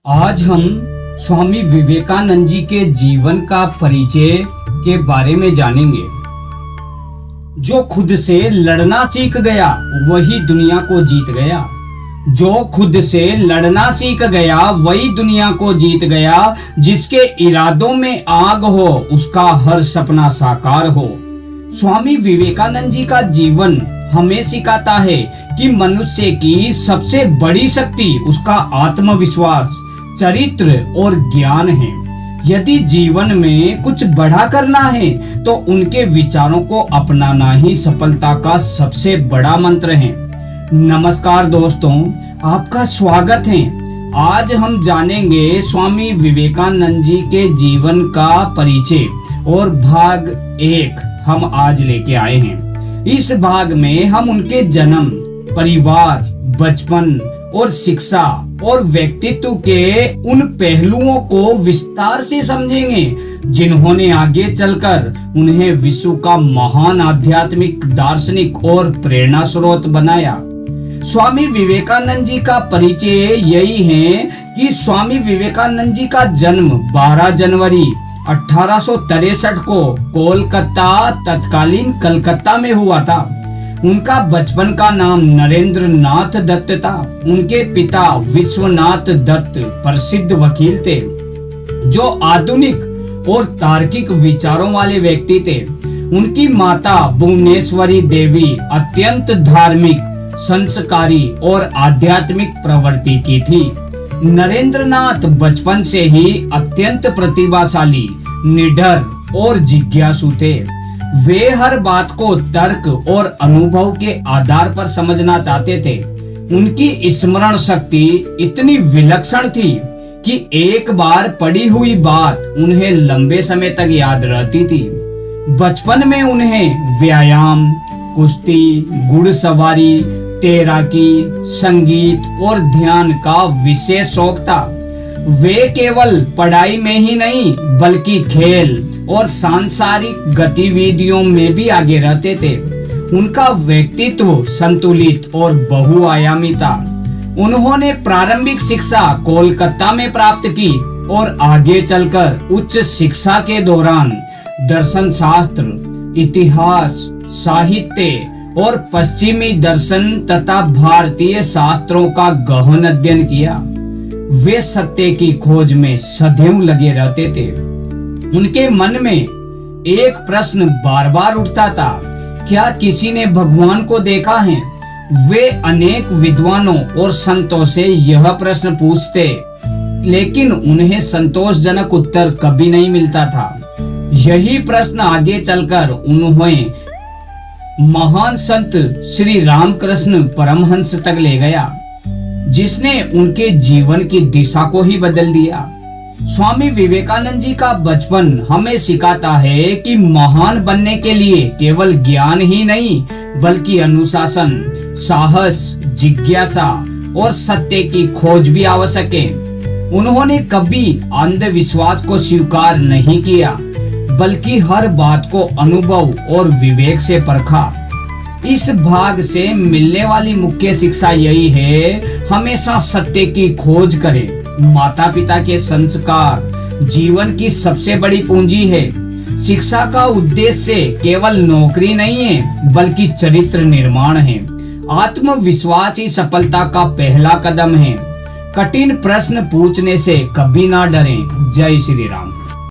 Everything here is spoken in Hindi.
आज हम स्वामी विवेकानंद जी के जीवन का परिचय के बारे में जानेंगे। जो खुद से लड़ना सीख गया वही दुनिया को जीत गया। जो खुद से लड़ना सीख गया वही दुनिया को जीत गया। जिसके इरादों में आग हो उसका हर सपना साकार हो। स्वामी विवेकानंद जी का जीवन हमें सिखाता है कि मनुष्य की सबसे बड़ी शक्ति उसका आत्मविश्वास, चरित्र और ज्ञान है। यदि जीवन में कुछ बड़ा करना है तो उनके विचारों को अपनाना ही सफलता का सबसे बड़ा मंत्र है। नमस्कार दोस्तों, आपका स्वागत है। आज हम जानेंगे स्वामी विवेकानंद जी के जीवन का परिचय और भाग 1 हम आज लेके आए हैं। इस भाग में हम उनके जन्म, परिवार, बचपन और शिक्षा और व्यक्तित्व के उन पहलुओं को विस्तार से समझेंगे जिन्होंने आगे चलकर उन्हें विश्व का महान आध्यात्मिक, दार्शनिक और प्रेरणा स्रोत बनाया। स्वामी विवेकानंद जी का परिचय यही है कि स्वामी विवेकानंद जी का जन्म 12 जनवरी 1863 को कोलकाता, तत्कालीन कलकत्ता में हुआ था। उनका बचपन का नाम नरेंद्र नाथ दत्त था। उनके पिता विश्वनाथ दत्त प्रसिद्ध वकील थे जो आधुनिक और तार्किक विचारों वाले व्यक्ति थे। उनकी माता भुवनेश्वरी देवी अत्यंत धार्मिक, संस्कारी और आध्यात्मिक प्रवृत्ति की थी। नरेंद्र नाथ बचपन से ही अत्यंत प्रतिभाशाली, निडर और जिज्ञासु थे। वे हर बात को तर्क और अनुभव के आधार पर समझना चाहते थे। उनकी स्मरण शक्ति इतनी विलक्षण थी कि एक बार पढ़ी हुई बात उन्हें लंबे समय तक याद रहती थी। बचपन में उन्हें व्यायाम, कुश्ती, घुड़सवारी, तैराकी, संगीत और ध्यान का विशेष शौक था। वे केवल पढ़ाई में ही नहीं बल्कि खेल और सांसारिक गतिविधियों में भी आगे रहते थे। उनका व्यक्तित्व संतुलित और बहुआयामी था। उन्होंने प्रारंभिक शिक्षा कोलकाता में प्राप्त की और आगे चलकर उच्च शिक्षा के दौरान दर्शन शास्त्र, इतिहास, साहित्य और पश्चिमी दर्शन तथा भारतीय शास्त्रों का गहन अध्ययन किया। वे सत्य की खोज में सदैव लगे रहते थे। उनके मन में एक प्रश्न बार बार उठता था, क्या किसी ने भगवान को देखा है? वे अनेक विद्वानों और संतों से यह प्रश्न पूछते, लेकिन उन्हें संतोषजनक उत्तर कभी नहीं मिलता था। यही प्रश्न आगे चलकर उन्हें महान संत श्री रामकृष्ण परमहंस तक ले गया, जिसने उनके जीवन की दिशा को ही बदल दिया। स्वामी विवेकानंद जी का बचपन हमें सिखाता है कि महान बनने के लिए केवल ज्ञान ही नहीं बल्कि अनुशासन, साहस, जिज्ञासा और सत्य की खोज भी आवश्यक है। उन्होंने कभी अंधविश्वास को स्वीकार नहीं किया बल्कि हर बात को अनुभव और विवेक से परखा। इस भाग से मिलने वाली मुख्य शिक्षा यही है, हमेशा सत्य की खोज करें। माता पिता के संस्कार जीवन की सबसे बड़ी पूंजी है। शिक्षा का उद्देश्य केवल नौकरी नहीं है बल्कि चरित्र निर्माण है। आत्मविश्वास ही सफलता का पहला कदम है। कठिन प्रश्न पूछने से कभी ना डरें। जय श्री राम।